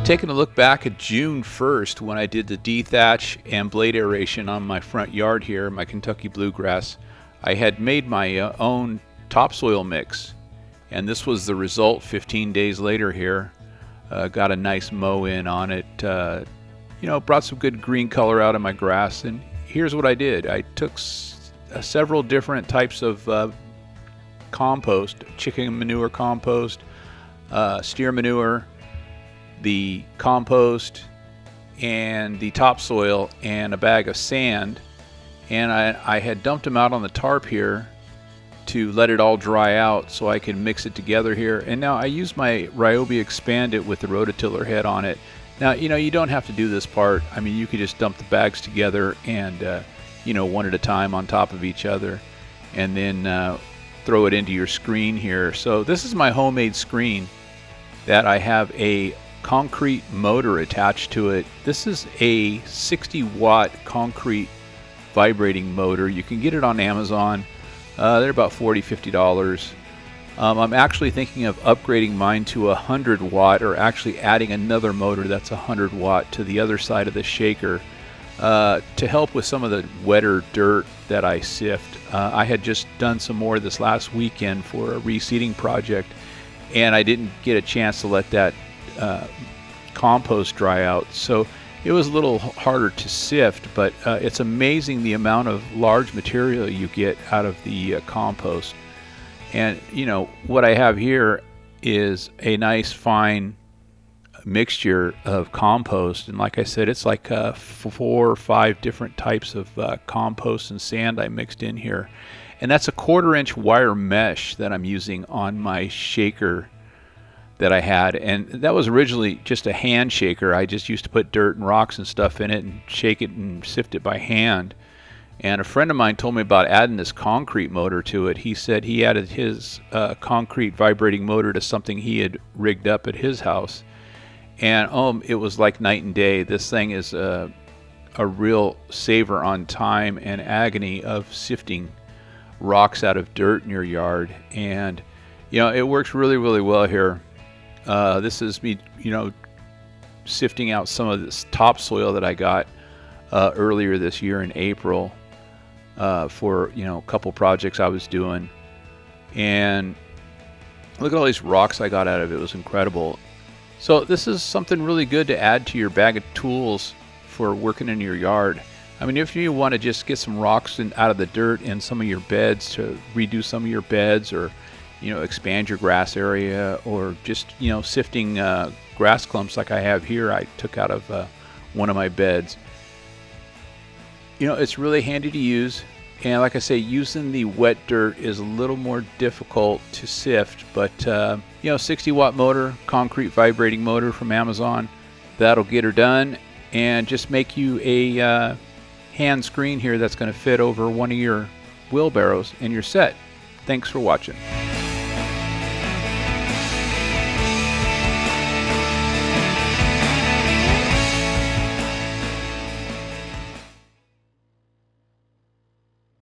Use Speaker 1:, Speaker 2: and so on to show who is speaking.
Speaker 1: taking a look back at June 1st when I did the dethatch and blade aeration on my front yard here, my Kentucky bluegrass. I had made my own topsoil mix, and this was the result 15 days later here. Got a nice mow in on it, brought some good green color out of my grass. And here's what I did. I took several different types of compost, chicken manure compost, steer manure, the compost, and the topsoil, and a bag of sand, and I had dumped them out on the tarp here to let it all dry out so I can mix it together here. And now I use my Ryobi Expandit with the rototiller head on it. Now, you don't have to do this part. I mean, you could just dump the bags together and one at a time on top of each other, and then throw it into your screen here. So this is my homemade screen that I have a concrete motor attached to it. This is a 60-watt concrete vibrating motor. You can get it on Amazon. They're about $40–50. I'm actually thinking of upgrading mine to a 100-watt, or actually adding another motor that's 100-watt to the other side of the shaker to help with some of the wetter dirt that I sift. I had just done some more this last weekend for a reseeding project, and I didn't get a chance to let that compost dry out, so it was a little harder to sift, but it's amazing the amount of large material you get out of the compost. And what I have here is a nice fine mixture of compost, and like I said, it's like 4 or 5 different types of compost and sand I mixed in here. And that's a 1/4-inch wire mesh that I'm using on my shaker that I had, and that was originally just a hand shaker. I just used to put dirt and rocks and stuff in it and shake it and sift it by hand. And a friend of mine told me about adding this concrete motor to it. He said he added his concrete vibrating motor to something he had rigged up at his house, and it was like night and day. This thing is a real saver on time and agony of sifting rocks out of dirt in your yard. And it works really, really well here. This is me, sifting out some of this topsoil that I got earlier this year in April for a couple projects I was doing. And look at all these rocks I got out of it. It was incredible. So this is something really good to add to your bag of tools for working in your yard. I mean, if you want to just get some rocks out of the dirt in some of your beds to redo some of your beds, or expand your grass area, or just sifting grass clumps like I have here I took out of one of my beds. It's really handy to use, and like I say, using the wet dirt is a little more difficult to sift, but 60-watt motor, concrete vibrating motor from Amazon, that'll get her done, and just make you a hand screen here that's going to fit over one of your wheelbarrows, and you're set. Thanks for watching.